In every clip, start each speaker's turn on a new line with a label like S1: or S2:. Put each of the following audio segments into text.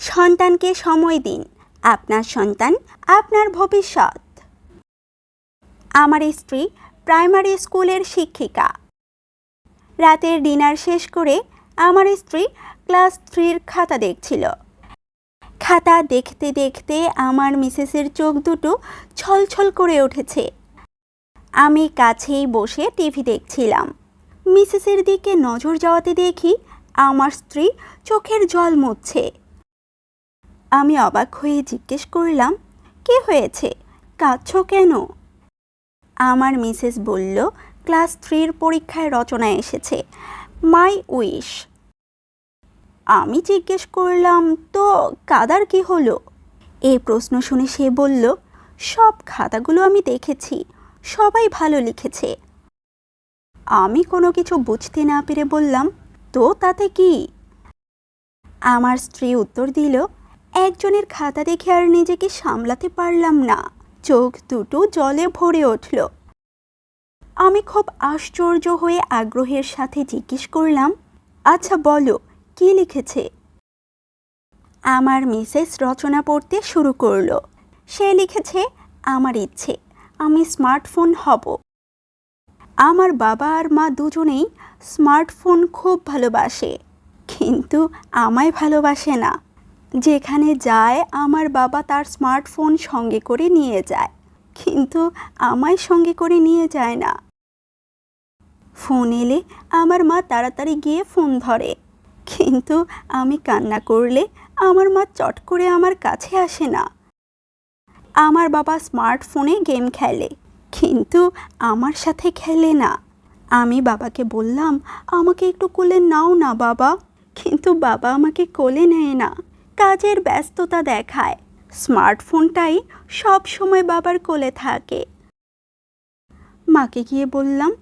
S1: সন্তানকে সময় দিন। আপনার সন্তান আপনার ভবিষ্যৎ। আমার স্ত্রী প্রাইমারি স্কুলের শিক্ষিকা। রাতের ডিনার শেষ করে আমার স্ত্রী ক্লাস 3-র খাতা দেখছিল। খাতা দেখতে দেখতে আমার মিসেসের চোখ দুটো ছলছল করে উঠেছে। আমি কাছেই বসে টিভি দেখছিলাম। মিসেসের দিকে নজর যাওয়াতে দেখি আমার স্ত্রী চোখের জল মুছছে। আমি অবাক হয়ে জিজ্ঞেস করলাম, কি হয়েছে, কাঁদছো কেন? আমার মিসেস বলল, ক্লাস 3-র পরীক্ষায় রচনা এসেছে, মাই উইশ। আমি জিজ্ঞেস করলাম, তো কাদার কি হলো? এই প্রশ্ন শুনে সে বলল, সব খাতাগুলো আমি দেখেছি, সবাই ভালো লিখেছে। আমি কোনো কিছু বুঝতে না পেরে বললাম, তো তাতে কি? আমার স্ত্রী উত্তর দিল, একজনের খাতা দেখে আর নিজেকে সামলাতে পারলাম না, চোখ দুটো জলে ভরে উঠল। আমি খুব আশ্চর্য হয়ে আগ্রহের সাথে জিজ্ঞেস করলাম, আচ্ছা বলো, কি লিখেছে? আমার মিসেস রচনা পড়তে শুরু করলো। সে লিখেছে, আমার ইচ্ছে আমি স্মার্টফোন হব। আমার বাবা আর মা দুজনেই স্মার্টফোন খুব ভালোবাসে, কিন্তু আমায় ভালোবাসে না। যেখানে যায় আমার বাবা তার স্মার্টফোন সঙ্গে করে নিয়ে যায়, কিন্তু আমায় সঙ্গে করে নিয়ে যায় না। ফোন এলে আমার মা তাড়াতাড়ি গিয়ে ফোন ধরে, কিন্তু আমি কান্না করলে আমার মা চট করে আমার কাছে আসে না। আমার বাবা স্মার্টফোনে গেম খেলে, কিন্তু আমার সাথে খেলে না। আমি বাবাকে বললাম, আমাকে একটু কোলে নাও না বাবা, কিন্তু বাবা আমাকে কোলে নেয় না, কাজের ব্যস্ততা দেখায়। স্মার্টফোনটাই সব সময় বাবার কোলে থাকে। মাকে গিয়ে বললাম,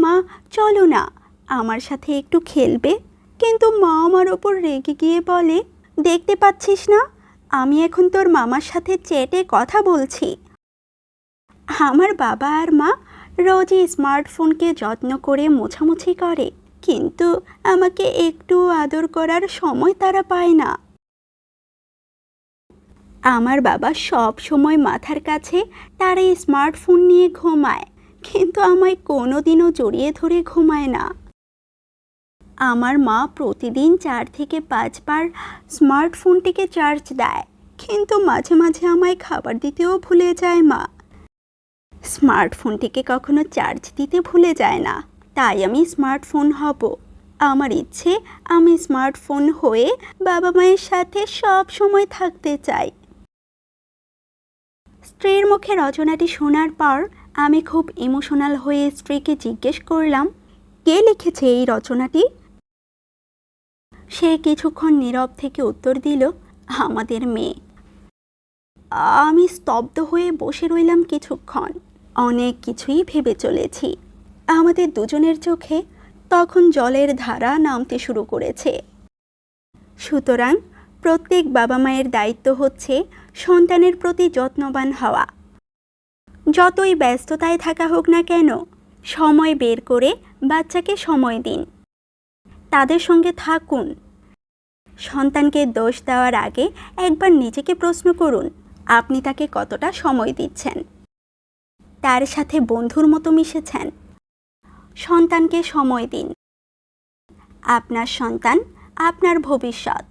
S1: মা চলো না, আমার সাথে একটু খেলবে। কিন্তু মা আমার ওপর রেগে গিয়ে বলে, দেখতে পাচ্ছিস না আমি এখন তোর মামার সাথে চ্যাটে কথা বলছি। আমার বাবা আর মা রোজই স্মার্টফোনকে যত্ন করে মোছামুছি করে, কিন্তু আমাকে একটু আদর করার সময় তারা পায় না। আমার বাবা সব সময় মাথার কাছে তার এই স্মার্টফোন নিয়ে ঘুমায়, কিন্তু আমায় কোনোদিনও জড়িয়ে ধরে ঘুমায় না। আমার মা প্রতিদিন 4 থেকে 5 বার স্মার্টফোনটিকে চার্জ দেয়, কিন্তু মাঝে মাঝে আমায় খাবার দিতেও ভুলে যায় মা। স্মার্টফোনটিকে কখনো চার্জ দিতে ভুলে যায় না, তাই আমি স্মার্টফোন হব। আমার ইচ্ছে আমি স্মার্টফোন হয়ে বাবা মায়ের সাথে সব সময় থাকতে চাই। স্ত্রীর মুখে রচনাটি শোনার পর আমি খুব ইমোশনাল হয়ে স্ত্রীকে জিজ্ঞেস করলাম, কে লিখেছে এই রচনাটি? সে কিছুক্ষণ নীরব থেকে উত্তর দিল, আমাদের মেয়ে। আমি স্তব্ধ হয়ে বসে রইলাম কিছুক্ষণ। অনেক কিছুই ভেবে চলেছি। আমাদের দুজনের চোখে তখন জলের ধারা নামতে শুরু করেছে। সুতরাং প্রত্যেক বাবা মায়ের দায়িত্ব হচ্ছে সন্তানের প্রতি যত্নবান হওয়া। যতই ব্যস্ততায় থাকা হোক না কেন, সময় বের করে বাচ্চাকে সময় দিন, তাদের সঙ্গে থাকুন। সন্তানকে দোষ দেওয়ার আগে একবার নিজেকে প্রশ্ন করুন, আপনি তাকে কতটা সময় দিচ্ছেন, তার সাথে বন্ধুর মতো মিশেছেন। সন্তানকে সময় দিন। আপনার সন্তান আপনার ভবিষ্যৎ।